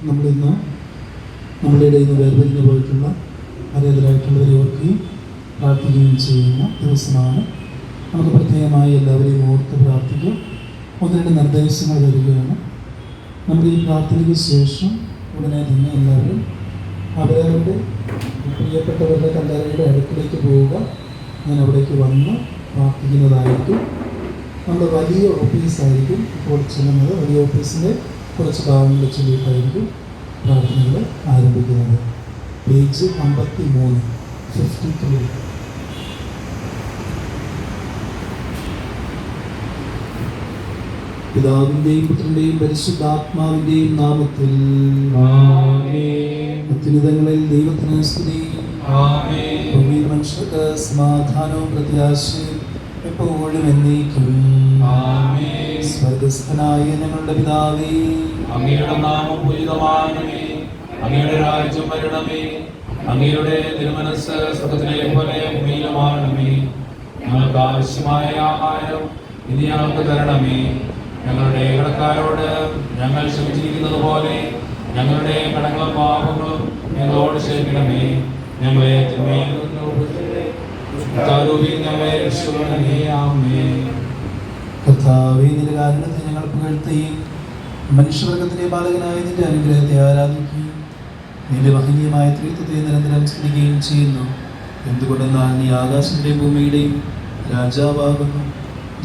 നമ്മളിന്ന് നമ്മുടെ ഇടയിൽ നിന്ന് വേർപിരിഞ്ഞു പോയിട്ടുള്ള പരേതരായിട്ടുള്ളവരെ ഓർക്കുകയും പ്രാർത്ഥിക്കുകയും ചെയ്യുന്ന ദിവസമാണ്. നമുക്ക് പ്രത്യേകമായി എല്ലാവരെയും ഓർത്ത് പ്രാർത്ഥിക്കും. ഒന്നിരണ്ട് നിർദ്ദേശങ്ങൾ തരികയാണ്. നമ്മുടെ ഈ പ്രാർത്ഥനയ്ക്ക് ശേഷം ഉടനെ തന്നെ എല്ലാവരും അവരവരുടെ പ്രിയപ്പെട്ടവരുടെ കല്ലറയുടെ അടുക്കിലേക്ക് പോവുക. ഞാൻ അവിടേക്ക് വന്ന് പ്രാർത്ഥിക്കുന്നതായിരിക്കും. നമ്മുടെ വലിയ ഓഫീസായിരിക്കും ഇപ്പോൾ ചെല്ലുന്നത്. വലിയ ഓഫീസിൻ്റെ കുറച്ച് ഭാഗങ്ങൾ ചൊല്ലിയിട്ടായിരിക്കും പ്രാർത്ഥനകൾ ആരംഭിക്കുന്നത്. പേജ് 53. പിതാവിൻ്റെയും പുത്രൻ്റെയും പരിശുദ്ധാത്മാവിൻ്റെയും നാമത്തിൽ അത്യുന്നതങ്ങളിൽ ദൈവത്തിന് സ്തുതി. ഭൂമിയിൽ മനുഷ്യർക്ക് സമാധാനവും പ്രത്യാശയും എപ്പോഴും എന്നേക്കും. സ്വർഗസ്ഥനായ ഞങ്ങളുടെ പിതാവേ, അങ്ങയുടെ നാമം പൂജിതമാകണമേ, അങ്ങയുടെ രാജ്യം വരണമേ, അങ്ങയുടെ തിരുമനസ്സ് സ്വർഗ്ഗത്തിലെ പോലെ ഭൂമിയിലുമാകണമേ. ഞങ്ങൾക്ക് ആവശ്യമായ ആഹാരം ഇനി ഞങ്ങൾക്ക് തരണമേ. ഞങ്ങളുടെ കടക്കാരോട് ഞങ്ങൾ ക്ഷമിച്ചിരിക്കുന്നത് പോലെ ഞങ്ങളുടെ കടങ്ങളും പാപങ്ങളും ഞങ്ങളോട് ക്ഷമിക്കണമേ. ഞങ്ങളെ കർത്താവേ, നിന്റെ കാരുണ്യത്തെ ഞങ്ങൾ പുകഴ്ത്തുകയും മനുഷ്യവർഗത്തിന്റെ പാലകനായ നിന്റെ അനുഗ്രഹത്തെ ആരാധിക്കുകയും നിന്റെ മഹനീയമായ ത്രിത്വത്തെ നിരന്തരം സ്തുതിക്കുകയും ചെയ്യുന്നു. എന്തുകൊണ്ടെന്നാൽ നീ ആകാശത്തിന്റെയും ഭൂമിയുടെയും രാജാവാകുന്നു.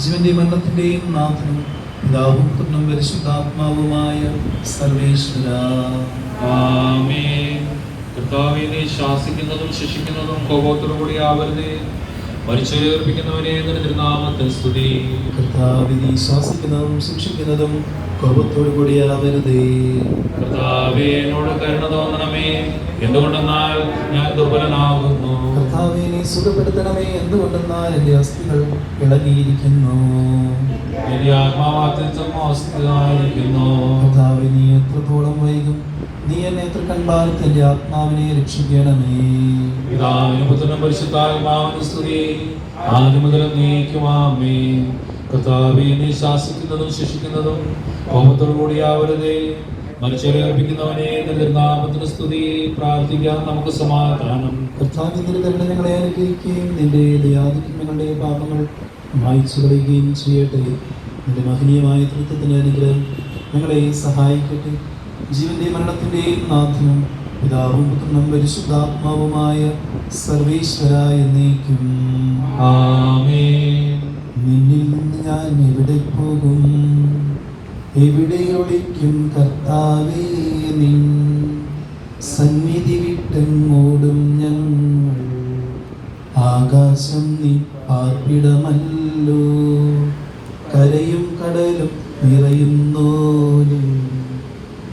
ജീവന്റെയും മരണത്തിന്റെയും നാഥനും പിതാവും പുത്രനും പരിശുദ്ധാത്മാവുമായ സർവേശ്വരാ. ആമേൻ. കർത്താവേ, നീ ശാസിക്കുന്നതും ശിക്ഷിക്കുന്നതും കോപത്തോടുകൂടി ആവരുതേ. മരിച്ചവരെ നിന്റെ തിരുനാമത്തിൽ സ്തുതി. കർത്താവേ, നീ ശാസിക്കുന്നതും ശിക്ഷിക്കുന്നതും കോപത്തോടു കൂടിയാവരുതേ. കർത്താവേ, എന്നോട് കരുണ തോന്നണമേ, എന്തുകൊണ്ടെന്നാൽ ഞാൻ ദുർബലനാകുന്നു. കർത്താവേ, നീ സുഖപ്പെടുത്തണമേ, എന്തുകൊണ്ടെന്നാൽ എൻ്റെ അസ്ഥികൾ ഇളകിയിരിക്കുന്നു. എന്റെ ആത്മാവാത്യന്തം അസ്ഥിതമായിരിക്കുന്നു. കർത്താവേ, നീ എത്രത്തോളം വൈകും? നീ എന്നെ എത്ര കൺപാർത്ത് എൻ്റെ ആത്മാവിനെ രക്ഷിക്കണമേ. പിതാവിനും പുത്രനും പരിശുദ്ധാത്മാവിനും സ്തുതി, ആദ്യം മുതൽ എന്നേക്കും ആമേൻ. കർത്താവേ, നീ ശാസിക്കുന്നതും ശിക്ഷിക്കുന്നതും കോപത്തോടു കൂടിയാവരുതേ. മരിച്ചവരെ അർപ്പിക്കുന്നവനെ നിന്റെ നാമത്തിന് സ്തുതി. പ്രാർത്ഥിക്കാം, നമുക്ക് സമാധാനം. കർത്താവേ, നിന്റെ കരുണ ഞങ്ങളെ അനുഗ്രഹിക്കുകയും നിന്റെ ദയാധിക്യം ഞങ്ങളുടെ പാപങ്ങൾ മായ്ച്ചു കളയുകയും ചെയ്യട്ടെ. നിന്റെ മഹനീയമായ ത്രിത്വത്തിന്റെ അനുഗ്രഹം ഞങ്ങളെ സഹായിക്കട്ടെ. ജീവന്റെയും മരണത്തിന്റെയും നാഥനും പിതാവും പുത്രനും പരിശുദ്ധാത്മാവുമായ സർവേശ്വരാ എന്നേക്കും. ആമേൻ. നിന്നിൽ നിന്ന് ഞാൻ എവിടെ പോകും? എവിടെ ഒളിക്കും? കർത്താവേ, നിൻ സന്നിധി വിട്ടെങ്ങോടും ഞങ്ങൾ. ആകാശം നീ പാർപ്പിടമല്ലോ, കരയും കടലും നിറയുന്നോലും.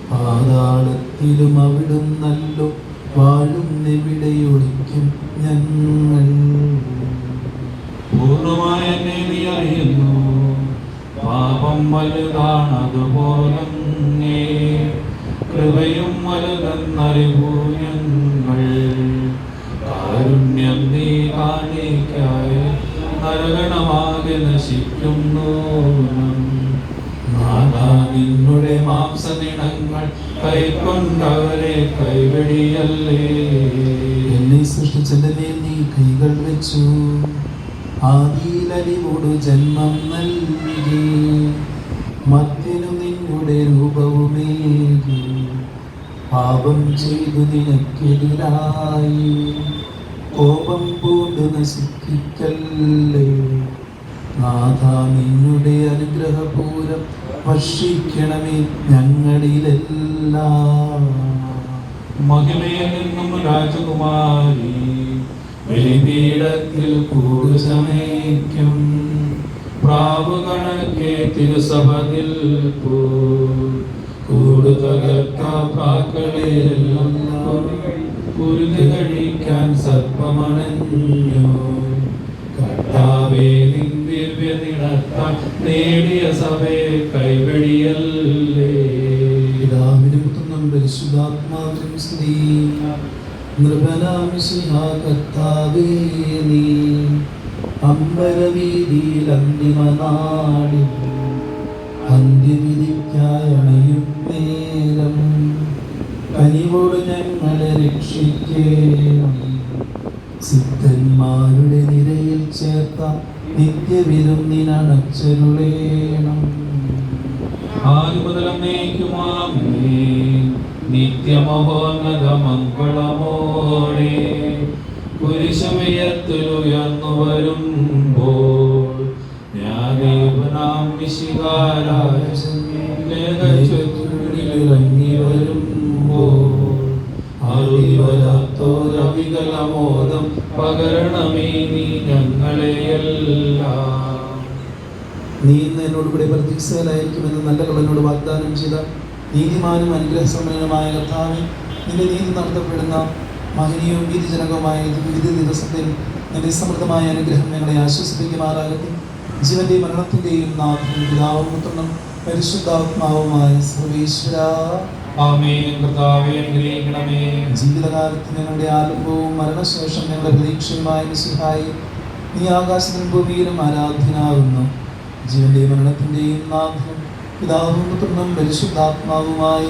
പാതാളത്തിലും അവിടും നല്ലോ വാഴും. എവിടെ ഒളിക്കും ഞങ്ങൾ? പൂർണ്ണമായി എന്നെ നീ അറിയുന്നു, പാപം വലുതാണതുപോലെ കൃപയും വലുതെന്നറിവൂ ഞങ്ങൾ. കാരുണ്യം നീ കാണിക്കായി നരകണമാകെ നശിക്കുന്നു. നിന്നുടെ മാംസനിണങ്ങൾ കൈക്കൊണ്ടവരെ കൈവെടിയല്ലേ. എന്നെ സൃഷ്ടിച്ചതിന്റെ മേൽ നീ കൈകൾ വെച്ചു. ആദിയിലലിവോട് ജന്മം നൽകി. മത്തിനു നിന്നുടെ രൂപവുമേകി. പാപം ചെയ്തു നിനക്കെതിരായി കോപം പൂണ്ട് നശിപ്പിക്കല്ലേ. നാഥ, നിന്നുടെ അനുഗ്രഹപൂരം വർഷിക്കണമേ ഞങ്ങളിലെല്ലാം. മഹിമയിൽ നിന്നും രാജകുമാരി ബലിപീഠത്തിൽ കൂടുചമയ്ക്കും. പ്രാവു കണക്കെ തിരുസഭ നിൽപ്പൂ. കൂടു തകർത്ത പ്രാക്കളെല്ലാം കുരുതി കഴിക്കാൻ സർപ്പമണഞ്ഞു. കർത്താവേ, നിൻ ദിവ്യനിണത്താൽ നേടിയ സഭയെ കൈവെടിയല്ലേ. പിതാവിനും പുത്രനും പരിശുദ്ധാത്മാവിനും സ്തുതി. നൃപനാം മിശിഹാ കർത്താവേ, നീ അമ്പരവീതിയിൽ അന്തിമനാളിൽ അന്ത്യവിധിക്കായി അണയും നേരം കനിവോട് ഞങ്ങളെ രക്ഷിക്കേണം. സിദ്ധന്മാരുടെ നിരയിൽ ചേർത്ത നിത്യവിരുന്നിനണച്ചരുളേണം. നിത്യമഹോന്നത മംഗളമോടെ കുരിശുയർത്തുയർന്നു വരുമ്പോൾ ഇറങ്ങി വരുമ്പോൾ അറിവരാത്തോരവികലമോദം പകരണമേ നീ ഞങ്ങളെയെല്ലാം. നീ ഇന്ന് എന്നോട് കൂടെ പ്രതീക്ഷയിലായിരിക്കുമെന്ന് നല്ല കള്ളനോട് വാഗ്ദാനം ചെയ്ത നീതിമാനും അനുഗ്രഹസമ്പന്നനുമായ കർത്താവേ, നിന്റെ നീതി നടത്തപ്പെടുന്ന മഹനീയവും ഭീതിജനകവുമായ വിധി ദിവസത്തിൽ നിന്റെ സമൃദ്ധമായ അനുഗ്രഹം ഞങ്ങളെ ആശ്വസിപ്പിക്കുമാറാകട്ടെ. ജീവന്റെയും മരണത്തിന്റെയും നാഥനും പിതാവും പുത്രനും പരിശുദ്ധാത്മാവുമായ സർവേശ്വരാ. ആമേൻ. കർത്താവേ അനുഗ്രഹിക്കണമേ. ജീവിതകാലത്ത് ഞങ്ങളുടെ ആരംഭവും മരണശേഷം ഞങ്ങളുടെ പ്രതീക്ഷയുമായ മിശിഹായി, നീ ആകാശത്തിലും ഭൂമിയിലും ആരാധ്യനാകുന്നു. ജീവന്റെയും മരണത്തിന്റെയും നാഥനും പിതാവും പുത്രനും പരിശുദ്ധാത്മാവുമായ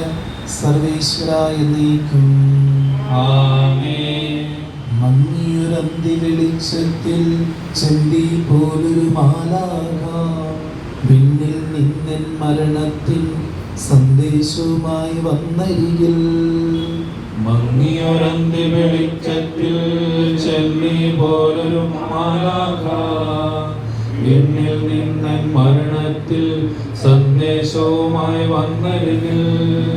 സർവേശ്വരാ എന്നേക്കും. ആമേൻ. മങ്ങിയൊരന്തി വെളിച്ചത്തിൽ ചെന്തി പോലൊരു മാലാഖ വിണ്ണിൽ നിന്നൻ മരണത്തിൻ സന്ദേശവുമായി വന്നരികിൽ. മങ്ങിയൊരന്തി വെളിച്ചത്തിൽ ചെന്നി പോലൊരു മാലാഖ വിണ്ണിൽ നിന്നൻ മരണത്തിൽ സന്ദേശവുമായി വന്നരികിൽ.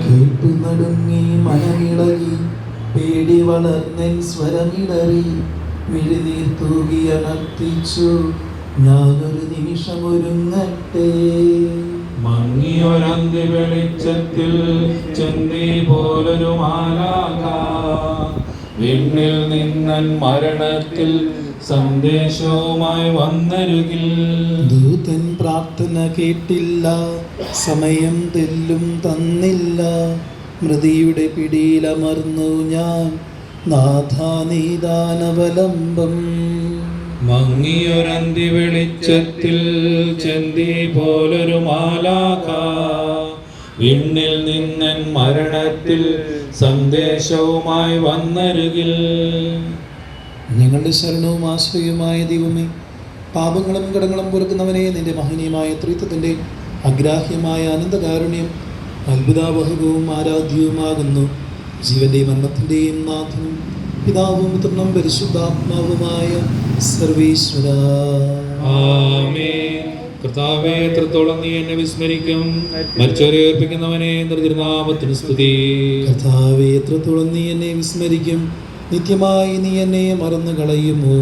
കേട്ടു നടുങ്ങി മനമിളകി പേടി വളർന്നൻ സ്വരമിടറി മിഴിനീർ തൂകി അണർത്തിച്ചു ഞാനൊരു നിമിഷമൊരുങ്ങട്ടെ. മങ്ങിയൊരന്തി വെളിച്ചത്തിൽ ചെന്നി പോലൊരു മാലാഖ വിണ്ണിൽ നിന്നൻ മരണത്തിൽ സന്ദേശവുമായി വന്നരുകിൽ. ദൂതൻ പ്രാർത്ഥന കേട്ടില്ല, സമയം തെല്ലും തന്നില്ല, മൃതിയുടെ പിടിയിലമർന്നു ഞാൻ, നാഥാ നീദാനവലംബം. മങ്ങിയൊരന്തി വെളിച്ചത്തിൽ ചെന്തി പോലൊരു മാലാഖ വിണ്ണിൽ നിന്നൻ മരണത്തിൽ സന്ദേശവുമായി വന്നരുകിൽ. ഞങ്ങളുടെ ശരണവും ആശ്രയവുമായ ദൈവമേ, പാപങ്ങളും കടങ്ങളും പൊറുക്കുന്നവനെ, നിന്റെ മഹനീയമായ ത്രിത്വത്തിൻ്റെ അഗ്രാഹ്യമായ അനന്തകാരുണ്യം അത്ഭുതാവഹകവും ആരാധ്യവുമാകുന്നു. ജീവന്റെയും മരണത്തിൻ്റെയും നാഥനും പിതാവും പുത്രനും പരിശുദ്ധാത്മാവുമായ സർവേശ്വരാ. ആമേൻ. കർത്താവേ, എത്രത്തോളം നീ എന്നെ വിസ്മരിക്കും. മരിച്ചവരെ ഏൽപ്പിക്കുന്നവനെ നിർനാമത്തിന് സ്തുതി. കർത്താവേ, എത്രത്തോളം നീ എന്നെ വിസ്മരിക്കും. നിത്യമായി നീ എന്നെ മറന്നു കളയുമോ?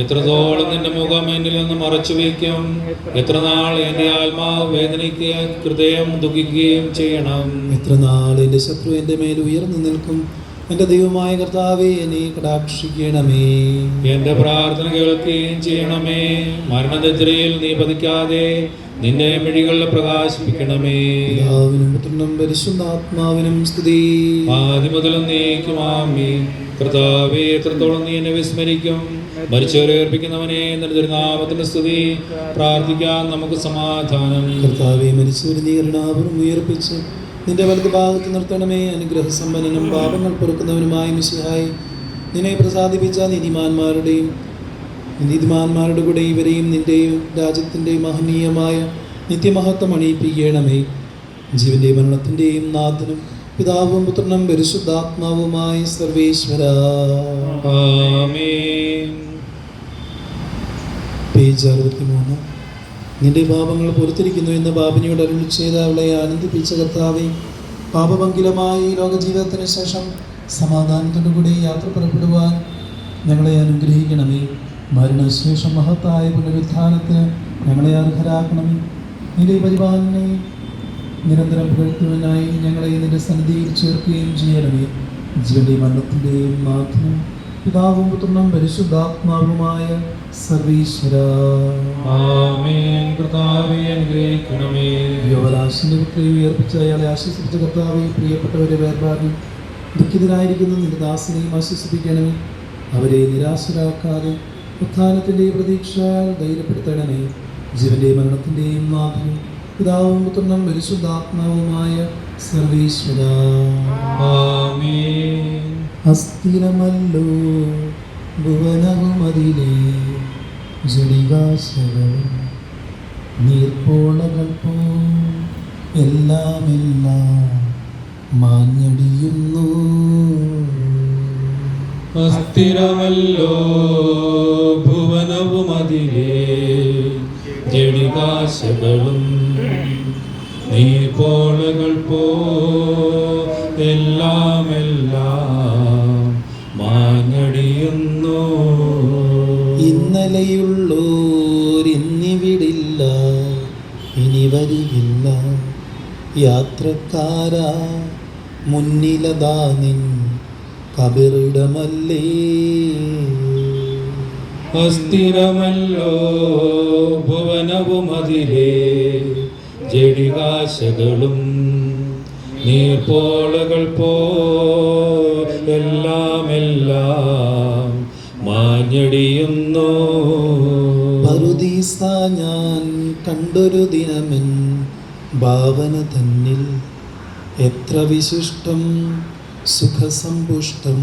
എത്രത്തോളം നിന്റെ മുഖം എന്നിൽ നിന്ന് മറച്ചു വയ്ക്കും. എത്ര നാൾ എൻ്റെ ആത്മാവ് വേദനിക്കുകയും ഹൃദയം ദുഃഖിക്കുകയും ചെയ്യണം. എത്ര നാൾ എൻ്റെ ശത്രു എൻ്റെ മേൽ ഉയർന്നു നിൽക്കും. എൻ്റെ ദൈവമായ കർത്താവേ, എന്നെ കടാക്ഷിക്കണമേ. എൻ്റെ പ്രാർത്ഥന കേൾക്കുകയും ചെയ്യണമേ. മരണനിദ്രയിൽ നീ പതിക്കാതെ നിന്റെ മിഴികളിൽ പ്രകാശിപ്പിക്കണമേ. പിതാവിനും പുത്രനും പരിശുദ്ധാത്മാവിനും സ്തുതി. ആദ്യം മുതൽ എന്നേക്കും ആമേൻ. കർത്താവേ, എത്രത്തോളം നീ എന്നെ വിസ്മരിക്കും. മരിച്ചവരെ ഏൽപ്പിക്കുന്നവനെ നിന്റെ തിരുനാമത്തിന് സ്തുതി. പ്രാർത്ഥിക്കാൻ നമുക്ക് സമാധാനം. കർത്താവേ, മരിച്ചവരെ നീ കരുണാപൂർവ്വം ഉയർപ്പിച്ച് നിന്റെ വലതു ഭാഗത്ത് നിർത്തണമേ. അനുഗ്രഹസമ്പന്നനും പാപങ്ങൾ പൊറുക്കുന്നവനുമായ മിശിഹായി, നിന്നെ പ്രസാദിപ്പിച്ച നീതിമാന്മാരുടെ കൂടെ ഇവരെയും നിന്റെയും രാജ്യത്തിൻ്റെ മഹനീയമായ നിത്യമഹത്വം അണിയിപ്പിക്കണമേ. ജീവന്റെയും മരണത്തിൻ്റെയും നാഥനും പിതാവും പുത്രനും പരിശുദ്ധാത്മാവുമായ സർവേശ്വരാ. ആമേൻ. പേജ് 63. നിന്റെ പാപങ്ങൾ പൊറുത്തിരിക്കുന്നു എന്ന് പാപിനിയോട് അരുളി ചെയ്ത് അവളെ ആനന്ദിപ്പിച്ച കർത്താവേ, പാപമംഗലമായ ഈ ലോകജീവിതത്തിന് ശേഷം സമാധാനത്തോടു കൂടി യാത്ര പുറപ്പെടുവാൻ ഞങ്ങളെ അനുഗ്രഹിക്കണമേ. മരണശേഷം മഹത്തായ പുനരുത്ഥാനത്തിന് ഞങ്ങളെ അർഹരാക്കണമേ. നിന്റെ പരിപാലനെ നിരന്തരം പുകഴ്ത്തുവാനായി ഞങ്ങളെ നിന്റെ സന്നിധിയിൽ ചേർക്കുകയും ചെയ്യണമേ. ജീവന്റെയും മരണത്തിൻ്റെയും നാഥനും പിതാവും പുത്രനും പരിശുദ്ധാത്മാവുമായ സർവീശ്വരാ. ആമേൻ. കർത്താവേ, അനുഗ്രഹിക്കണമേ. യുവരാശിന്റെ പുത്രി ഉയർപ്പിച്ച അയാളെ ആശ്വസിപ്പിച്ച കർത്താവേ, പ്രിയപ്പെട്ടവരെ വേർപാടിൽ ദുഃഖിതരായിരിക്കുന്ന നിന്റെ ദാസനെയും ആശ്വസിപ്പിക്കണമേ. അവരെ നിരാശരാക്കാതെ ഉത്ഥാനത്തിൻ്റെ പ്രതീക്ഷ ധൈര്യപ്പെടുത്തണമേ. ജീവന്റെയും മരണത്തിൻ്റെയും നാഥനും പിതാവും പുത്രനും പരിശുദ്ധാത്മാവുമായ സർവീശ്വര. ആമേൻ. അസ്ഥിരമല്ലോ ഭുവനവുമതിലെ ജടികാശകൾ നീർപ്പോളകൾ പോ എല്ലാം മാഞ്ഞടിയുന്നു. അസ്ഥിരമല്ലോ ഭുവനവുമതിലെ ജടികാശകളും നീർപ്പോളകൾ പോ എല്ലാം മാഞ്ഞടിയുന്നു. ഇന്നലെയുള്ളോരിന്നിവിടില്ല, ഇനി വരികില്ല. യാത്രക്കാരാ മുന്നിലതാ നിൻ കബറിടമല്ലേ. അസ്ഥിരമല്ലോ ഭുവനവുമതിലെ ജടികാശകളും നീർപ്പോളകൾ പോ എല്ലാം മാഞ്ഞടിയുന്നു. പറുദീസ ഞാൻ കണ്ടൊരു ദിനമെൻ ഭാവന തന്നിൽ, എത്ര വിശിഷ്ടം സുഖസമ്പുഷ്ടം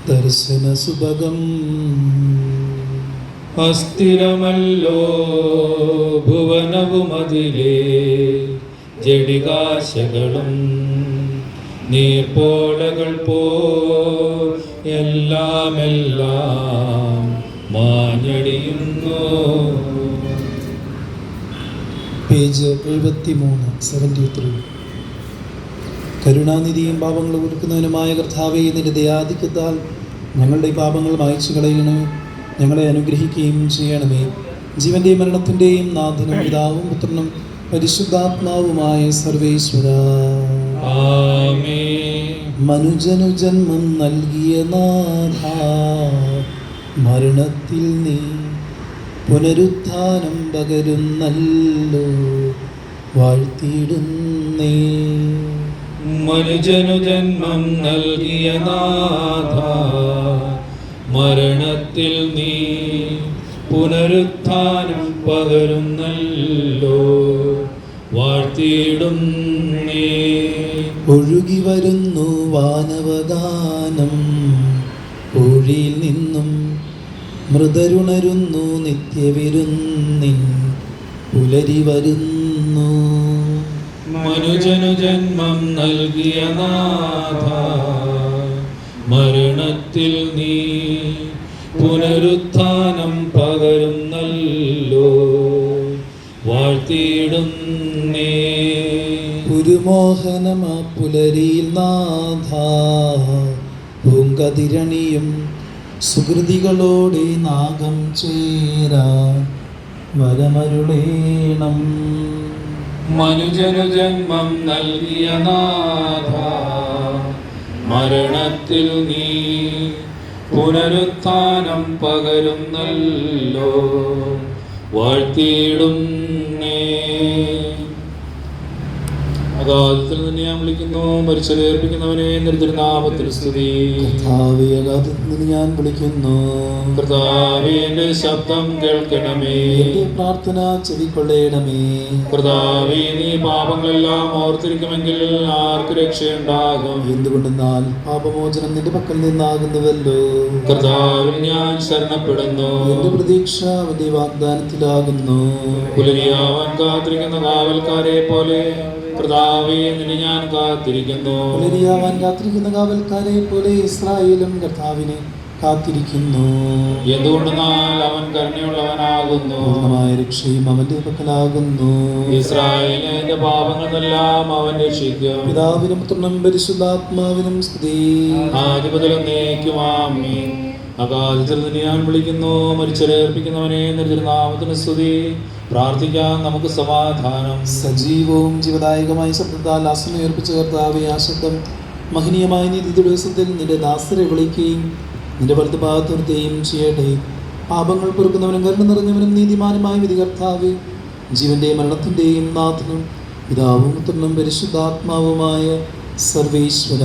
ദർശന സുഭഗം. അസ്ഥിരമല്ലോ ഭുവനവുമതിലെ ജടികാശകളും നീർപ്പോളകൾ പോ എല്ലാം മാഞ്ഞടിയുന്നു. പേജ് 73. കരുണാനിധിയും പാപങ്ങൾ കൊടുക്കുന്നവനുമായ കർത്താവേ, നിന്റെ ദയാധിക്യത്താൽ ഞങ്ങളുടെ പാപങ്ങൾ മായ്ച്ചു കളയണമേ. ഞങ്ങളെ അനുഗ്രഹിക്കുകയും ചെയ്യണമേ. ജീവന്റെയും മരണത്തിൻ്റെയും നാഥനും പിതാവും പുത്രനും പരിശുദ്ധാത്മാവുമായ സർവേശ്വര. ആമേൻ. മനുജനു ജന്മം നൽകിയ നാഥ, മരണത്തിൽ നീ പുനരുത്ഥാനം പകരുന്നല്ലോ, വാഴ്ത്തിയിടുന്നേ. മനുജനു ജന്മം നൽകിയ നാഥ, മരണത്തിൽ നീ പുനരുത്ഥാനം പകരുന്നല്ലോ, വാഴ്ത്തിയിടുന്നേ. ഒഴുകി വരുന്നു വാനവഗാനം, ഊഴിയിൽ നിന്നും മൃതരുണരുന്നു നിത്യവിരുന്നിൻ പുലരി വരുന്നു. മനുജനു ജന്മം നൽകിയ നാഥ, മരണത്തിൽ നീ പുനരുത്ഥാനം പകരുന്നല്ലോ, വാഴ്ത്തിയിടുന്നേ. പുരുമോഹനമാ പുലരിയിൽ നാഥ, പൂങ്കതിരണിയും സുഹൃതികളോടെ നാഗം ചേരാ വരമരുളേണം. മനുജനു ജന്മം നൽകിയ നാഥ, മരണത്തിൽ നീ പുനരുത്ഥാനം പകരുന്നല്ലോ, വാഴ്ത്തിയിടുന്നേ. അഗാധത്തിൽ നിന്ന് ഞാൻ വിളിക്കുന്നു, മരിച്ചവരെ ഏൽപ്പിക്കുന്നവനെ നിർത്തിരുനാമത്തിൽ സ്തുതി. കർത്താവേ, അഗാധത്തിൽ നിന്ന് ഞാൻ വിളിക്കുന്നു. കർത്താവേ, എന്റെ ശബ്ദം കേൾക്കണമേ. എന്റെ പ്രാർത്ഥന ചെവിക്കൊള്ളേണമേ. കർത്താവേ, നീ പാപങ്ങളെല്ലാം ഓർത്തിരിക്കുമെങ്കിൽ ആർക്ക് രക്ഷയുണ്ടാകും? എന്തുകൊണ്ടെന്നാൽ പാപമോചനം നിന്റെ പക്കൽ നിന്നാകുന്നുവല്ലോ. കർത്താവിൽ ഞാൻ ശരണപ്പെടുന്നു. എന്റെ പ്രതീക്ഷ അവന്റെ വാഗ്ദാനത്തിലാകുന്നു. പുലരിയാവാൻ കാത്തിരിക്കുന്ന കാവൽക്കാരെ പോലെ കർത്താവേ, നിന്നെ ഞാൻ കാത്തിരിക്കുന്നു. പുലരിയാവാൻ കാത്തിരിക്കുന്ന കാവൽക്കാരെ പോലെ ഇസ്രായേലും കർത്താവിനെ കാത്തിരിക്കുന്നു. എന്തുകൊണ്ടെന്നാൽ അവൻ കരുണയുള്ളവനാകുന്നു, പൂർണ്ണമായ രക്ഷയും അവന്റെ പക്കലാകുന്നു. ഇസ്രായേലിന്റെ പാപങ്ങളെല്ലാം അവൻ രക്ഷിക്കും. പിതാവിനും പുത്രനും പരിശുദ്ധാത്മാവിനും സ്തുതി. ആദിമുതൽ എന്നേക്കും ആമേൻ. അഗാധത്തിൽ നിന്ന് ഞാൻ വിളിക്കുന്നു, മരിച്ചവരെ നിർത്തിരുനാമത്തിന് സ്തുതി. പ്രാർത്ഥിക്കാൻ നമുക്ക് സമാധാനം. സജീവവും ജീവദായകമായ ശബ്ദത്താൽ ആസനമേർപ്പിച്ച കർത്താവേ, ആ ശബ്ദം മഹനീയമായ നീതി ദിവസത്തിൽ നിന്റെ ദാസരെ വിളിക്കുകയും നിന്റെ വലത്ത് ഭാഗത്ത് നിർത്തുകയും ചെയ്യട്ടെ. പാപങ്ങൾ പൊറുക്കുന്നവനും കരുണ നിറഞ്ഞവനും നീതിമാനുമായ വിധി കർത്താവേ, ജീവന്റെയും മരണത്തിന്റെയും നാഥനും പിതാവും പുത്രനും പരിശുദ്ധാത്മാവുമായ സർവേശ്വര.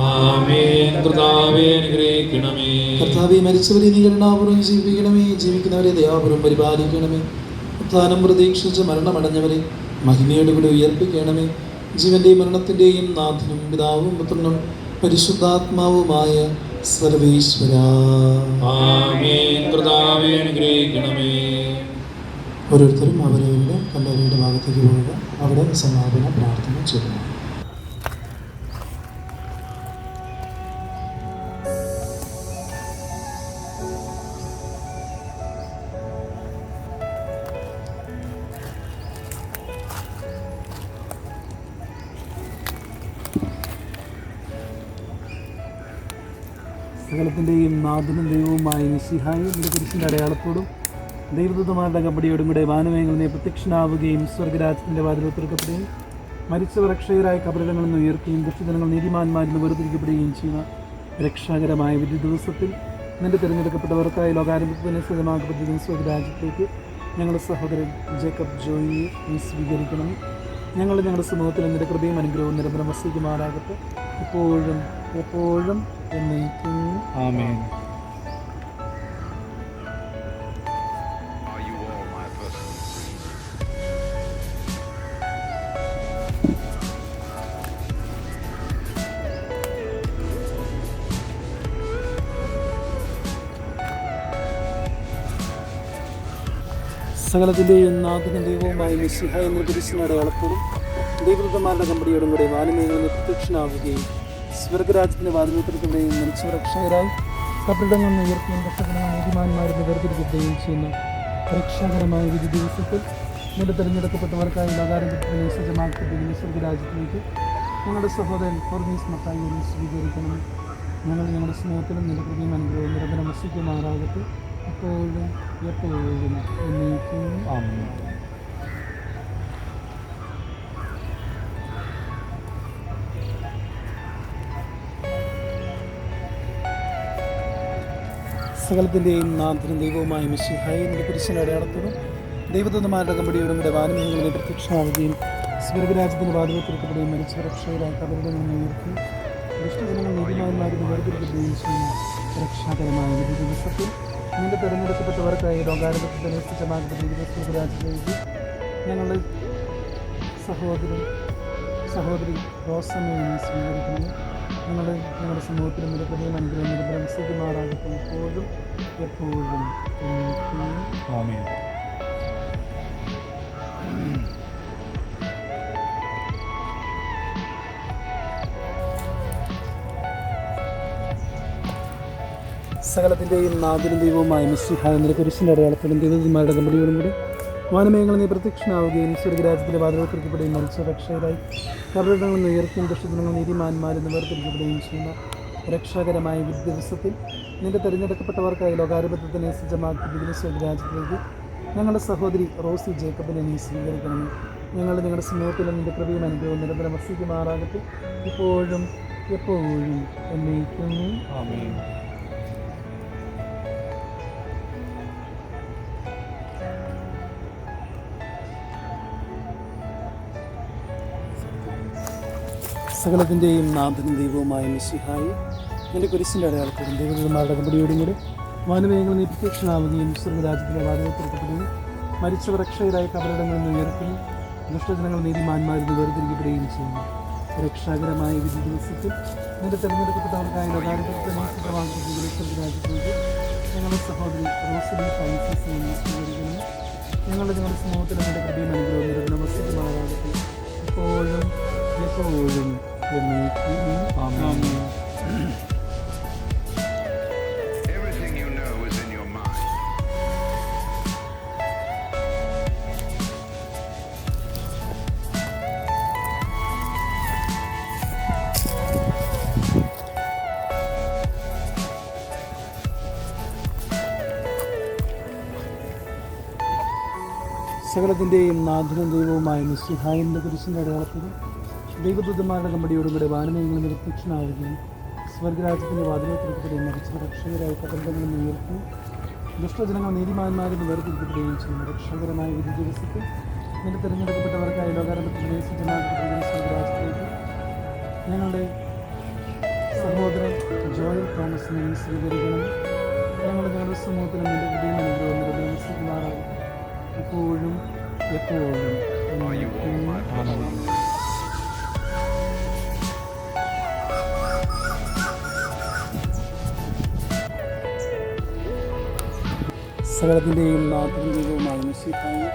ആമേൻ. കർത്താവേ, അനുഗ്രഹിക്കണമേ. കർത്താവേ, മരിച്ചവരെ നീ കരുണാപൂർവ്വം ജീവിപ്പിക്കണമേ. ജീവിക്കുന്നവരെ ദയാപൂർവ്വം പരിപാലിക്കണമേ. ഉത്ഥാനം പ്രതീക്ഷിച്ച് മരണമടഞ്ഞവരെ മഹിമയോടെ കൂടെ ഉയർപ്പിക്കണമേ. ജീവന്റെയും മരണത്തിന്റെയും നാഥനും പിതാവും പുത്രനും പരിശുദ്ധാത്മാവുമായ സർവേശ്വര. ആമേൻ. കർത്താവേ അനുഗ്രഹിക്കണമേ. ഓരോരുത്തരും അവരവരുടെ കല്ലറയുടെ ഭാഗത്തേക്ക് പോവുക. അവിടെ സമാപന പ്രാർത്ഥന ചെയ്യുന്നു. സകലത്തിൻ്റെയും നാഥനും ദൈവവുമായ മിശിഹായെ നിന്റെ കുരിശിൻ്റെ അടയാളത്തോടും ദൈവദൂതന്മാരുടെ കബടിയോടും കൂടെ വാനമേഖലനെ പ്രത്യക്ഷനാവുകയും സ്വർഗരാജ്യത്തിൻ്റെ വാതിൽ തുറക്കപ്പെടുകയും മരിച്ചവർ അക്ഷയരായ കബറിടങ്ങളിൽ നിന്ന് ഉയർക്കുകയും ദുഷ്ടജനങ്ങൾ നീതിമാന്മാരിൽ നിന്ന് വേർതിരിക്കപ്പെടുകയും ചെയ്യുന്ന രക്ഷാകരമായ വിധി ദിവസത്തിൽ നിന്റെ തിരഞ്ഞെടുക്കപ്പെട്ടവർക്കായി ലോകാരംഭത്തിന് സജ്ജമാക്കപ്പെട്ട സ്വർഗരാജ്യത്തേക്ക് ഞങ്ങളുടെ സഹോദരൻ ജേക്കബ് ജോയിയെ നീ സ്വീകരിക്കണം. ഞങ്ങളുടെ സമൂഹത്തിൽ നിന്റെ കൃപയും അനുഗ്രഹവും നിരന്തരം വസിക്കുമാറാകട്ടെ, ഇപ്പോഴും എപ്പോഴും എന്നേക്കും. ആമേൻ. സകലത്തിൻ്റെയും നാഥനും ദൈവവുമായ മിശിഹായ എന്ന കുരിശിൻ്റെ അടയാളത്തോടും ദൈവദൂതന്മാരുടെ കമ്പടിയോടും കൂടെ വാനമേഖലനെ പ്രത്യക്ഷനാവുകയും സ്വർഗരാജ്യത്തിൻ്റെ വാതിലുത്തരത്തിൻ്റെയും മനുഷ്യരക്ഷകരായി കബറിടങ്ങളിൽ നിന്ന് ഉയർത്തുന്ന രക്ഷകരമായ നീതിമാന്മാരുടെ വേർതിരിക്കുകയും ചെയ്യുന്ന രക്ഷാകരമായ വിധി ദിവസത്തിൽ നിന്റെ തിരഞ്ഞെടുക്കപ്പെട്ടവർക്കായി ലോകാരംഭത്തിന് സജ്ജമാക്കപ്പെട്ടിരിക്കുന്ന സ്വർഗരാജ്യത്തിലേക്ക് ഞങ്ങളുടെ സഹോദരൻ ഫോർമീസ് മത്തായിയെ സ്വീകരിക്കണം. ഞങ്ങളുടെ സ്നേഹത്തിലും നിന്റെ കൃപയും അനുഗ്രഹവും നിരന്തരം വസിക്കുമാറാകട്ടെ, ഇപ്പോഴും എപ്പോഴും എന്നേക്കും. ആമേൻ. സകലത്തിൻ്റെയും നാഥനും ദൈവവുമായ മിശിഹായെ നിന്റെ കുരിശിൻ്റെ അടയാളത്തോടും ദൈവദൂതന്മാരുടെ കമ്പടിയോടും കൂടെ വാനമേഖലയെ പ്രത്യക്ഷമാവുകയും സ്വർഗരാജ്യത്തിന് വാതിൽ തുറക്കപ്പെടുകയും മരിച്ച രക്ഷകരായ കബറിടങ്ങളിൽ നിന്ന് ഉയർത്തി ദുഷ്ടജനങ്ങൾ നീതിമാന്മാരിൽ നിന്ന് വേർതിരിക്കപ്പെടുകയും ചെയ്യുന്ന രക്ഷാകരമായ വിധി ദിവസത്തിൽ നിന്റെ തിരഞ്ഞെടുക്കപ്പെട്ടവർക്കായി ലോകാരംഭത്തിൽ സജ്ജമാക്കപ്പെട്ട സ്വർഗരാജ്യത്തിലേക്ക് ഞങ്ങളുടെ സഹോദരി റോസമ്മയെ സ്വീകരിക്കുന്നു. ഞങ്ങളുടെ സമൂഹത്തിലും നിന്റെ കൃപയും അനുഗ്രഹം നിരന്തരം വസിക്കുമാറാകട്ടെ, ഇപ്പോഴും എപ്പോഴും എന്നേക്കും. ആമേൻ. സകലത്തിൻ്റെയും നാഥനും ദൈവവുമായ മിശിഹായ നിന്റെ കുരിശിൻ്റെ അടയാളത്തോടും ദൈവദൂതന്മാരുടെ കമ്പടിയോടും കൂടി വാനമേഖലയിൽ നീ പ്രത്യക്ഷനാവുകയും സ്വർഗരാജ്യത്തിൻ്റെ വാതിൽ തുറക്കപ്പെടുകയും മരിച്ച രക്ഷകരായി കബറിടങ്ങളിൽ നിന്ന് ഉയർത്തിയും ദുഷ്ടജനങ്ങൾ നീതിമാന്മാരിൽ നിന്ന് വേർതിരിക്കപ്പെടുകയും ചെയ്യുന്ന രക്ഷാകരമായ വിധി ദിവസത്തിൽ നിന്റെ തിരഞ്ഞെടുക്കപ്പെട്ടവർക്കായി ലോകാരംഭത്തിന് സജ്ജമാക്കിയിരിക്കുന്ന സ്വർഗരാജ്യത്തിലേക്ക് ഞങ്ങളുടെ സഹോദരി റോസി ജേക്കബിനെ നീ സ്വീകരിക്കണമേ. ഞങ്ങളുടെ സമൂഹത്തിലും നിന്റെ കൃപയും അനുഗ്രഹവും നിരന്തരം വസിക്കുമാറാകട്ടെ, ഇപ്പോഴും എപ്പോഴും എന്നേക്കും. ആമേൻ. സകലത്തിൻ്റെയും നാഥനും ദൈവവുമായ മിശിഹായി എൻ്റെ കുരിശിൻ്റെ അടയാളത്തോടും ദൈവദൂതന്മാരുടെ കമ്പടിയോടും കൂടി വാനമേഖലയിൽ നീ പ്രത്യക്ഷനാവുകയും സ്വർഗരാജ്യത്തിലെ വാതിൽ തുറക്കപ്പെടുകയും മരിച്ചവർ രക്ഷകരായ കബറിടങ്ങളിൽ നിന്ന് ഉയർത്തുകയും ദുഷ്ടജനങ്ങൾ നീതിമാന്മാരിൽ നിന്ന് വേർതിരിക്കപ്പെടുകയും ചെയ്യുന്നു രക്ഷാകരമായ വിധി ദിവസത്തിൽ നിന്റെ തിരഞ്ഞെടുക്കപ്പെട്ടവർക്കായി ലോകാരംഭത്തിന് സ്വർഗരാജ്യത്തിലേക്ക് ഞങ്ങളുടെ സഹോദരി റോസലി ഫ്രാൻസിസിനെ സ്വീകരിക്കുന്നു. ഞങ്ങളുടെ സമൂഹത്തിൽ നിന്റെ കൃപയും അനുഗ്രഹവും നിരന്തരം വസിക്കുമാറാകട്ടെ, ഇപ്പോഴും എപ്പോഴും എന്നേക്കും. ആമേൻ. Everything you know is in your mind. സകലത്തിൻ്റെയും നാഥനും ദൈവവുമായ മിശിഹായിൻ്റെ കുരിശിൻ്റെ അടയാളത്തിലും ദൈവദൂതന്മാരുടെ കമ്പടിയോടും കൂടെ വാനമേഖലയിൽ നിന്ന് പ്രത്യക്ഷനാവുകയും സ്വർഗരാജ്യത്തിൻ്റെ വാതിലെ തുറക്കപ്പെടുകയും മരിച്ച രക്ഷകരായ കബറിടങ്ങളിൽ നിന്ന് ഉയർത്തി ദുഷ്ടജനങ്ങൾ നീതിമാന്മാരിൽ നിന്ന് വേർതിരിക്കപ്പെടുകയും ചെയ്യുന്ന രക്ഷകരമായ വിധി ദിവസത്തിൽ നിന്റെ തിരഞ്ഞെടുക്കപ്പെട്ടവർക്കായി ലോകാരംഭത്തിൽ സജ്ജമാക്കപ്പെടുകയും സ്വർഗരാജ്യത്തിലേക്ക് ഞങ്ങളുടെ സഹോദരൻ ജോയൽ തോമസിനെ സ്വീകരിക്കണം. ഞങ്ങളുടെ സമൂഹത്തിലും നിന്റെ കൃപയും അനുഗ്രഹവും നിരന്തരം വസിക്കുമാറാകട്ടെ, ഇപ്പോഴും എപ്പോഴും Are you all my vessels? സകലത്തിൻ്റെയും നാഥനും ദൈവവുമായ മിശിഹായി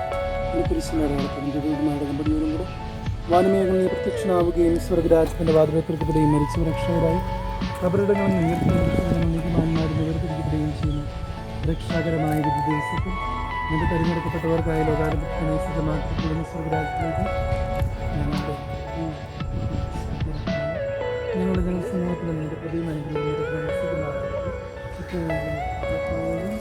ഈ കുരിശിനടയാളത്തിൻ്റെ ദൈവമായ ദമ്പതിയോടും കൂടെ വാനമേഘം നീ പ്രത്യക്ഷനാവുകയും സ്വർഗരാജ്യത്തിൻ്റെ വാതിലത്തിൽപ്പെടുകയും മരിച്ച രക്ഷകരായി കബറിടങ്ങളിൽ നീതിമാന്മാരും വേർതിരിക്കപ്പെടുകയും ചെയ്യുന്നു. രക്ഷാകരമായ വിധി ദിവസത്തിൽ നിന്റെ തിരഞ്ഞെടുക്കപ്പെട്ടവർക്കായ ലോകാരംഭത്തിനെ സജ്ജമാക്കിയിരിക്കുന്ന സ്വർഗരാജ്യത്തിലേക്ക് ഞങ്ങളുടെ സമൂഹത്തിൽ നിന്റെ പ്രതിയും അനുഗ്രഹം ഇപ്പോഴും എപ്പോഴും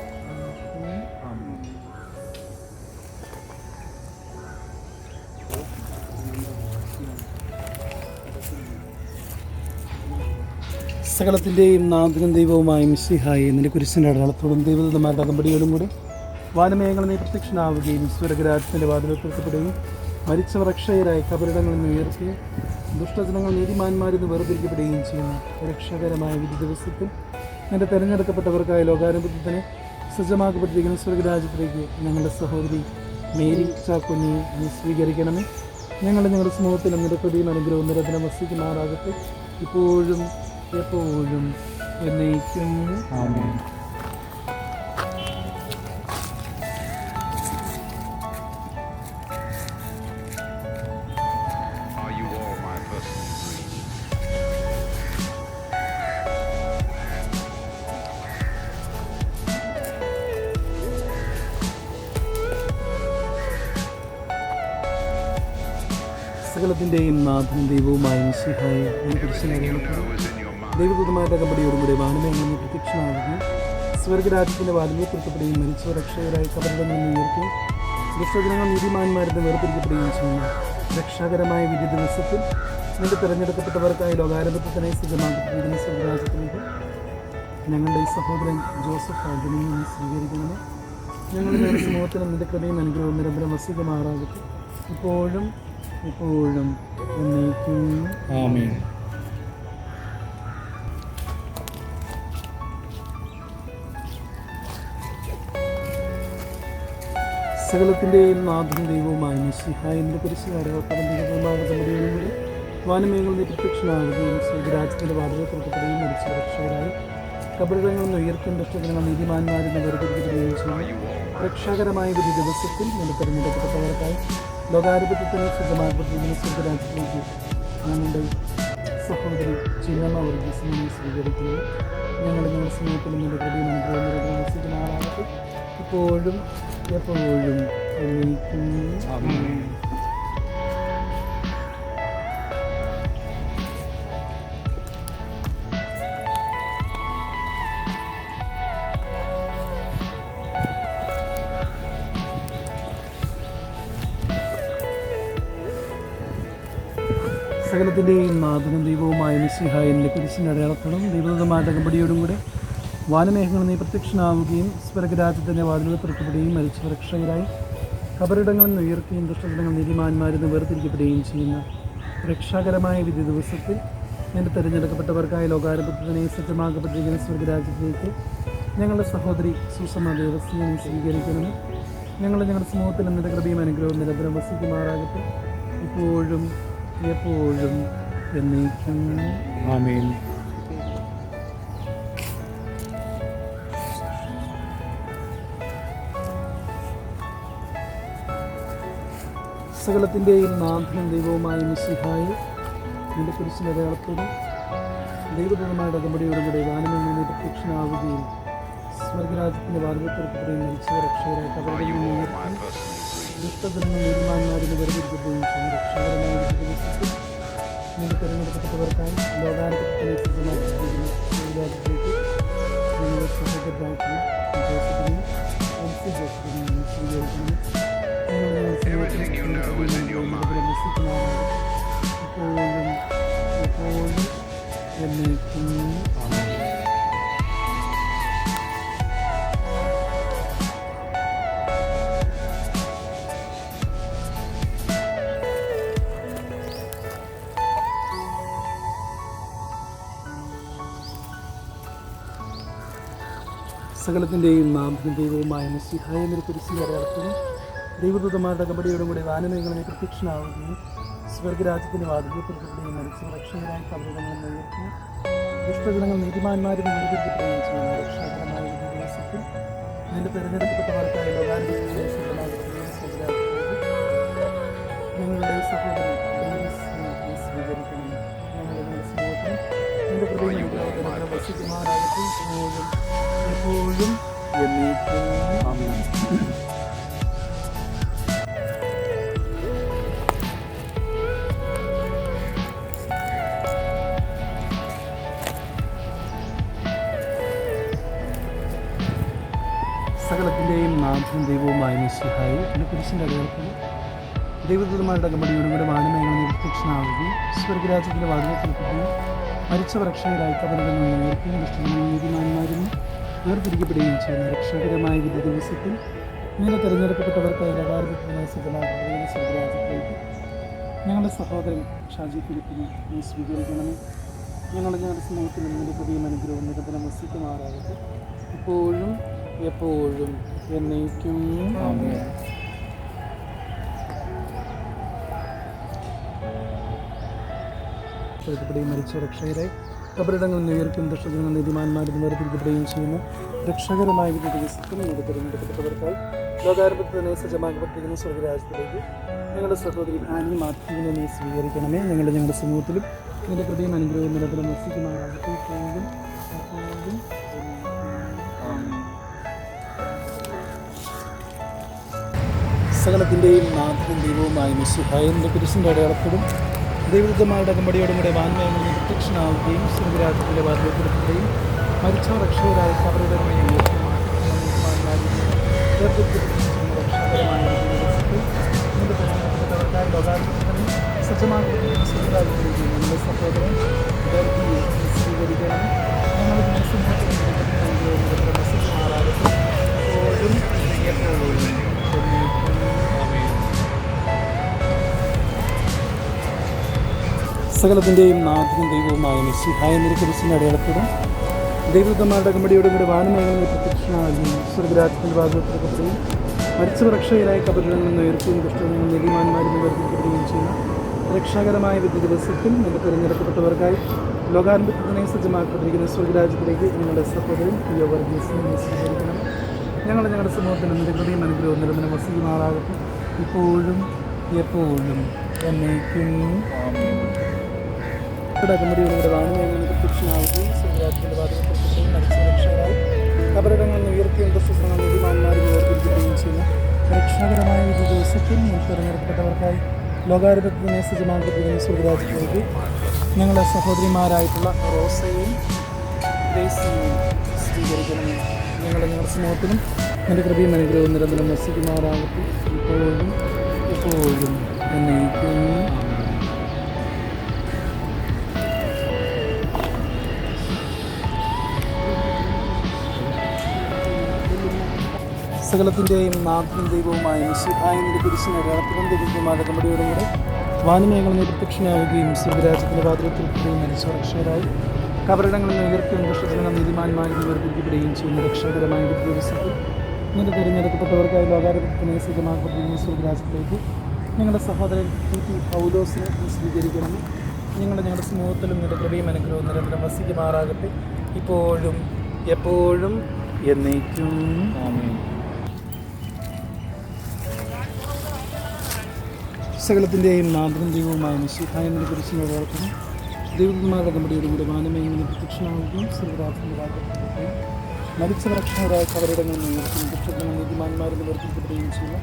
സകലത്തിൻ്റെയും നാഥനും ദൈവവുമായ മിശിഹായെ നിന്റെ കുരിശിൻ്റെ അടയാളത്തോടും ദൈവദൂതന്മാരുടെ അകമ്പടിയോടും കൂടി വാനമേഘങ്ങൾ നീ പ്രത്യക്ഷനാവുകയും സ്വർഗരാജ്യത്തിൻ്റെ വാതിലെത്തിക്കപ്പെടുകയും മരിച്ചവർ അക്ഷയരായി കബറിടങ്ങളിൽ നിന്ന് ഉയർത്തുകയും ദുഷ്ടജനങ്ങൾ നീതിമാന്മാരിൽ നിന്ന് വേർതിരിക്കപ്പെടുകയും ചെയ്യുന്ന രക്ഷാകരമായ വിധി ദിവസത്തിൽ നിന്റെ തിരഞ്ഞെടുക്കപ്പെട്ടവർക്കായ ലോകാരംഭത്തിന് സജ്ജമാക്കപ്പെട്ടിരിക്കുന്ന സ്വർഗരാജ്യത്തിലേക്ക് ഞങ്ങളുടെ സഹോദരി മേരി ചാക്കുഞ്ഞിയെ നീ സ്വീകരിക്കണമേ. ഞങ്ങളുടെ സമൂഹത്തിൽ നിന്റെ പ്രതിയും അനുഗ്രഹവും നിരന്തരം വസിക്കുമാറാകട്ടെ, ഇപ്പോഴും എപ്പോഴും എന്നേക്കും. ആമേൻ. Are you all my personal dreams? സകലത്തിൻ്റെയും നാഥനും ദൈവവുമായ മിശിഹായെ Everything you know is in your mind. ദൈവദൂതന്മാരുടെ അകമ്പടിയോടുകൂടി വാനമേഘങ്ങൾ പ്രത്യക്ഷമാവുകയും സ്വർഗരാജ്യത്തിൻ്റെ വാതിലെത്തിക്കപ്പെടുകയും മരിച്ചവർ രക്ഷകരായി കബറിടങ്ങളിൽ നിന്ന് ഉയർത്തുകയും ദുഷ്ടജനങ്ങൾ നീതിമാന്മാരുടെ വേർതിരിക്കപ്പെടുകയും ചെയ്യുന്നു. രക്ഷാകരമായ വിധി ദിവസത്തിൽ നിന്റെ തിരഞ്ഞെടുക്കപ്പെട്ടവർക്കായി ലോകാരംഭത്തിനായി സജ്ജമാക്കപ്പെട്ടിരിക്കുന്ന സ്വർഗരാജ്യത്തിലേക്ക് ഞങ്ങളുടെ ഈ സഹോദരൻ ജോസഫ് ആന്റണിയെ സ്വീകരിക്കണമേ. ഞങ്ങളുടെ സമൂഹത്തിൽ നിന്റെ കൃപയും അനുഗ്രഹവും നിരന്തരം വസിക്കുമാറാകട്ടെ, ഇപ്പോഴും എപ്പോഴും എന്നേക്കും. ആമേൻ. സകലത്തിൻ്റെയും നാഥനും ദൈവവുമായ മിശിഹായിൻ്റെ പരിശുദ്ധ വാനമേഘങ്ങൾ നീ പ്രത്യക്ഷനാവുകയും സ്വർഗരാജ്യത്തിൻ്റെ വാതിലെത്തിക്കപ്പെടുകയും മരിച്ച രക്ഷകരായി കബറിടങ്ങളിൽ നിന്ന് ഉയർത്തും ദുഷ്ടജനങ്ങൾ നീതിമാന്മാരിൽ നിന്ന് വേർതിരിക്കപ്പെടുകയും ചെയ്യുന്നു. രക്ഷാകരമായ വിധി ദിവസത്തിൽ നിന്റെ തിരഞ്ഞെടുക്കപ്പെട്ടവർക്കായി ലോകാരംഭത്തിന് സജ്ജമാക്കപ്പെട്ടിരിക്കുന്ന സ്വർഗരാജ്യത്തിലേക്ക് ഞങ്ങളുടെ സഹോദരി ചിന്നമ്മ വർഗീസിനെ സ്വീകരിക്കുന്നു. ഞങ്ങളുടെ സ്നേഹത്തിൽ നിന്റെ പ്രതിയും അനുഗ്രഹം വസിക്കുന്നതാകട്ടെ, ഇപ്പോഴും എപ്പോഴും എന്നേക്കും. ആമേൻ. സകലത്തിൻ്റെയും നാഥനും ദൈവവുമായ മിശിഹായിൻ്റെ കുരിശിൻ്റെ അടയാളത്തോടും ദൈവദൂതന്മാരുടെ അകമ്പടിയോടും കൂടെ വാനമേഘങ്ങൾ നീ പ്രത്യക്ഷനാവുകയും സ്വർഗരാജ്യത്തിൻ്റെ വാതിലുകൾ തുറക്കപ്പെടുകയും മരിച്ച രക്ഷകരായി കബറിടങ്ങളിൽ നിന്ന് ഉയർത്തുകയും ദുഷ്ടജനങ്ങൾ നീതിമാന്മാരിൽ നിന്ന് വേർതിരിക്കപ്പെടുകയും ചെയ്യുന്ന രക്ഷാകരമായ വിധി ദിവസത്തിൽ നിന്റെ തിരഞ്ഞെടുക്കപ്പെട്ടവർക്കായി ലോകാരംഭത്തിനെ സജ്ജമാക്കപ്പെട്ടിരിക്കുന്ന സ്വർഗരാജ്യത്തിലേക്ക് ഞങ്ങളുടെ സഹോദരി സുസമ്മ ദേവസ്വനെ സ്വീകരിക്കണമേ. ഞങ്ങളുടെ സമൂഹത്തിൽ നിന്റെ കൃപയും അനുഗ്രഹവും നിരന്തരം വസിക്കുമാറാകട്ടെ, ഇപ്പോഴും എപ്പോഴും എന്നേക്കും. ആമേൻ. സകലത്തിൻ്റെയും നാഥനും ദൈവവുമായ മിശിഹായെ നിന്റെ കുരിശിൻ്റെ അടയാളത്തോടും ദൈവദൂതന്മാരുടെ അകമ്പടിയോടും കൂടെ വാനമേഘങ്ങൾ നീ പ്രത്യക്ഷനാവുകയും സ്വർഗരാജ്യത്തിൻ്റെ വാതിലെത്തിക്കപ്പെടുകയും മരിച്ച രക്ഷകരായി കബറിടങ്ങളിൽ നിന്ന് ഉയർത്തുകയും ദുഷ്ടജനങ്ങൾ നീതിമാന്മാരിൽ വേർതിരിക്കപ്പെടുകയും ചെയ്യുന്ന രക്ഷാകരമായ ദിവസത്തിൽ നിന്റെ തിരഞ്ഞെടുക്കപ്പെട്ടവർക്കായി ലോകാരംഭത്തിനെ സജ്ജമാക്കിയിരിക്കുന്ന സ്വർഗരാജ്യത്തിലേക്ക് ഞങ്ങളുടെ സഹോദരരായിട്ടുള്ള ജോസഫിനെയും ജോസഫിനെയും സ്വീകരിക്കുന്നു. Everything you know is in your mind. ഇപ്പോഴും എപ്പോഴും എന്നേക്കും. സകലത്തിൻ്റെയും നാഥനും ദൈവവുമായ മിശിഹായെ കുരിശിൻ്റെ അടയാളത്തോടും ദൈവദൂതന്മാരുടെ കമ്പടിയോടും കൂടി വാനമേഖലയെ പ്രത്യക്ഷനാവുകയും സ്വർഗരാജ്യത്തിന് വാതിൽപ്പെടുകയും മരിച്ചു രക്ഷകരായി കബറിടങ്ങളിൽ ഉയർത്തി ദുഷ്ടജനങ്ങൾ നീതിമാന്മാരും നിർദ്ദേശിക്കുകയും ചെയ്യുന്ന രക്ഷാകരമായ ദിവസത്തിൽ നിന്റെ തിരഞ്ഞെടുക്കപ്പെട്ടവർക്കായി ലോകാനുഭവത്തിലെ ഞങ്ങളുടെ സഹോദരൻ സ്വീകരിക്കണം. ഞങ്ങളുടെ സമൂഹത്തിൽ നിന്റെ കൃപയും വസിക്കുമാറാകട്ടെ എപ്പോഴും എന്നേക്കും. ആമേൻ. സകലത്തിൻ്റെയും നാഥനും ദൈവവുമായ മിശിഹായി പിന്നെ കുരിശിൻ്റെ അടയാളത്തിൽ ദൈവദൂതന്മാരുടെ കമ്പടിയോടും കൂടെ വാനമേഖലയിൽ പ്രത്യക്ഷനാവുകയും സ്വർഗരാജ്യത്തിൻ്റെ വാതിൽപ്പെടുകയും മരിച്ച രക്ഷകരായി കബറിടങ്ങളിൽ ഉയർത്തുകയും ദുഷ്ടജനങ്ങൾ നീതിമാന്മാരും വേർതിരിക്കപ്പെടുകയും ചെയ്യുന്ന രക്ഷകരമായ വിധി ദിവസത്തിൽ ഇങ്ങനെ തിരഞ്ഞെടുക്കപ്പെട്ടവർക്കായി ലകാരത്തിന് സിദ്ധമാക്കുകയും സ്വർഗരാജ്യത്തിലേക്ക് ഞങ്ങളുടെ സഹോദരൻ ഷാജി ഫിലിപ്പിനെ നീ സ്വീകരിക്കണമേ. ഞങ്ങളുടെ സ്നേഹത്തിൽ നിങ്ങളുടെ പുതിയ അനുഗ്രഹവും നിരന്തരം വസിക്കുമാറാകട്ടെ ഇപ്പോഴും എപ്പോഴും എന്നേക്കും. ആമേൻ. മരിച്ച രക്ഷകരെ കബറിടങ്ങളിൽ നിന്ന് ഉയർത്തും ദുഷ്ടജനങ്ങൾ നീതിമാന്മാരും വേർതിരിക്കപ്പെടുകയും ചെയ്യുന്ന രക്ഷകരമായ വിധി ദിവസത്തിൽ ഞങ്ങളുടെ തിരഞ്ഞെടുക്കപ്പെട്ടവർക്കായി ലോകാരംഭത്തിന് സജ്ജമാക്കപ്പെട്ടിരിക്കുന്ന സ്വർഗരാജ്യത്തിലേക്ക് ഞങ്ങളുടെ സഹോദരി ആനി മാത്യുവിനെ നീ സ്വീകരിക്കണമേ. ഞങ്ങളുടെ സമൂഹത്തിലും നിന്റെ കൃപയും അനുഗ്രഹവും നിരന്തരം വസിക്കുമാറാകട്ടെ എപ്പോഴും എപ്പോഴും. സകലത്തിൻ്റെയും നാഥനും ദൈവവുമായ മിശിഹായുടെ കുരിശിൻ്റെ അടയാളത്തോടും ദൈവദൂതന്മാരുടെ കമ്പടിയോടും കൂടെ വാനമേഖലയിൽ പ്രത്യക്ഷനാവുകയും സ്വർഗരാജ്യത്തിൻ്റെ വാതിൽപ്പെടുത്തുകയും മരിച്ച രക്ഷകരായ കബറിടങ്ങളിൽ രക്ഷാകരമായ ലോകാരംഭത്തിന് സജ്ജമാക്കുന്ന സ്വർഗരാജ്യത്തിലേക്ക് നമ്മുടെ സഹോദരൻ സ്വീകരിക്കണം. ഞങ്ങളുടെ മനസ്സിലാകട്ടെ എപ്പോഴും എപ്പോഴും. സകലത്തിൻ്റെയും നാഥനും ദൈവവുമായ മിശിഹായ കുരിശിൻ്റെ അടയാളത്തോടും ദൈവദൂതന്മാരുടെ കമ്പടിയോടും കൂടി വാനമേഖലയിൽ പ്രത്യക്ഷനാകുകയും സ്വർഗരാജ്യത്തിൻ്റെ വാതിൽപ്പെടുകയും മരിച്ച രക്ഷകരായ കബറിടങ്ങളിൽ നിന്ന് ഉയർത്തുകയും ദുഷ്ടജനങ്ങൾ നീതിമാന്മാരും വേർതിരിക്കപ്പെടുകയും ചെയ്യുന്ന രക്ഷാകരമായ വിധി ദിവസത്തിൽ നിന്റെ തിരഞ്ഞെടുക്കപ്പെട്ടവർക്കായി ലോകാരംഭത്തിനെ സജ്ജമാക്കപ്പെട്ടിരിക്കുന്ന സ്വർഗരാജ്യത്തിലേക്ക് ഞങ്ങളുടെ സഹോദരൻ വർഗീസിനെ സ്വീകരിക്കണം. ഞങ്ങളുടെ സമൂഹത്തിൽ നിന്റെ കൃപയും അനുഗ്രഹവും നിരന്തരം വസിക്കുമാറാകട്ടെ ഇപ്പോഴും എപ്പോഴും എന്നേക്കും. കമ്പടിയോടുകൂടെ വാനമേഖലയിൽ പ്രത്യക്ഷനാവുകയും സ്വർഗരാജ്യത്തിൻ്റെ വാതിൽപ്പെടുത്തുകയും മരിച്ച രക്ഷകരായി കബറിടങ്ങളിൽ നിന്ന് ഉയർത്തിയും ദുഷ്ടജനങ്ങൾ നീതിമാന്മാരും വേർതിരിക്കപ്പെടുകയും ചെയ്യുന്ന രക്ഷാകരമായ വിധി ദിവസത്തിൽ മുൻ തിരഞ്ഞെടുക്കപ്പെട്ടവർക്കായി ലോകാരംഭത്തിനെ സജ്ജമാക്കപ്പെടുന്ന സ്വർഗരാജ്യത്തിലേക്ക് ഞങ്ങളുടെ സഹോദരിമാരായിട്ടുള്ള റോസയും ഗ്രേസിനെയും സ്വീകരിക്കണമേ. ഞങ്ങളുടെ സ്നേഹത്തിനും എൻ്റെ കൃപയും അനുഗ്രഹവും നിരന്തരം വസിക്കുമാറാകട്ടെ ഇപ്പോഴും എപ്പോഴും എന്നേക്കും. സകലത്തിൻ്റെയും നാഥനും ദൈവവുമായ മിശിഹായുടെ കുരിശിൻ്റെ അടയാളത്തോടും ദൈവദൂതന്മാരുടെ കമ്പടിയോടും കൂടെ വാനമേഖലയിൽ പ്രത്യക്ഷനാവുകയും സ്വർഗരാജ്യത്തിൻ്റെ വാതിൽപ്പെടുത്തുകയും മരിച്ച രക്ഷകരായി കബറിടങ്ങളിൽ നിന്ന് ഉയർത്തുകയും ദുഷ്ടജനങ്ങൾ നീതിമാന്മാരും വേർതിരിക്കപ്പെടുകയും ചെയ്യുന്ന രക്ഷാകരമായ വിധി ദിവസത്തിൽ നിന്റെ തിരഞ്ഞെടുക്കപ്പെട്ടവർക്കായി ലോകാരംഭത്തിനെ സജ്ജമാക്കപ്പെട്ടിരിക്കുന്ന സ്വർഗരാജ്യത്തിലേക്ക് ഞങ്ങളുടെ സഹോദരൻ പൗലോസിനെ സ്വീകരിക്കണം. ഞങ്ങളുടെ സമൂഹത്തിലും നിന്റെ കൃപയും അനുഗ്രഹവും നിരന്തരം വസിക്കുമാറാകട്ടെ ഇപ്പോഴും എപ്പോഴും എന്നേക്കും. ആമേൻ. സകലത്തിൻ്റെയും നാഥനും ദൈവവുമായ മിശിഹായുടെ കുരിശിൻ്റെ അടയാളത്തോടും ദൈവദൂതന്മാരുടെ കമ്പടിയോടും കൂടെ വാനമേഖലയിൽ പ്രത്യക്ഷനാവുകയും സ്വർഗരാജ്യത്തിൻ്റെ വാതിൽപ്പെടുത്തുകയും മരിച്ച രക്ഷകരായ കബറിടങ്ങളിൽ നിന്ന് ഉയർത്തുകയും ദുഷ്ടജനങ്ങൾ നീതിമാന്മാരും വേർതിരിക്കപ്പെടുകയും ചെയ്യുന്ന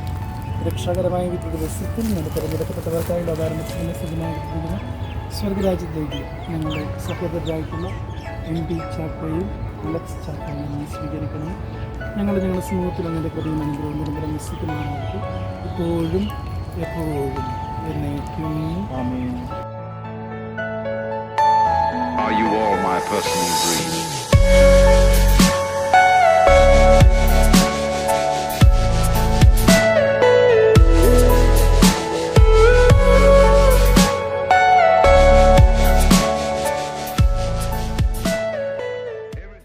രക്ഷാകരമായ വിധി ദിവസത്തിൽ ഞങ്ങളുടെ തിരഞ്ഞെടുക്കപ്പെട്ടവർക്കായി ലോകാരംഭത്തിനെ സജ്ജമാക്കിയിരിക്കുന്ന സ്വർഗരാജ്യത്തിലേക്ക് ഞങ്ങളുടെ സഹോദരരായിട്ടുള്ള MP ചാക്കോയും അലക്സ് ചാക്കോയും സ്വീകരിക്കണം. ഞങ്ങളുടെ സമൂഹത്തിൽ അങ്ങയുടെ കൃപയും അനുഗ്രഹവും നിരന്തരം വസിക്കുമാറാകട്ടെ ഇപ്പോഴും എപ്പോഴും എന്നേക്കും. ആമേൻ. Are you all my personal dreams?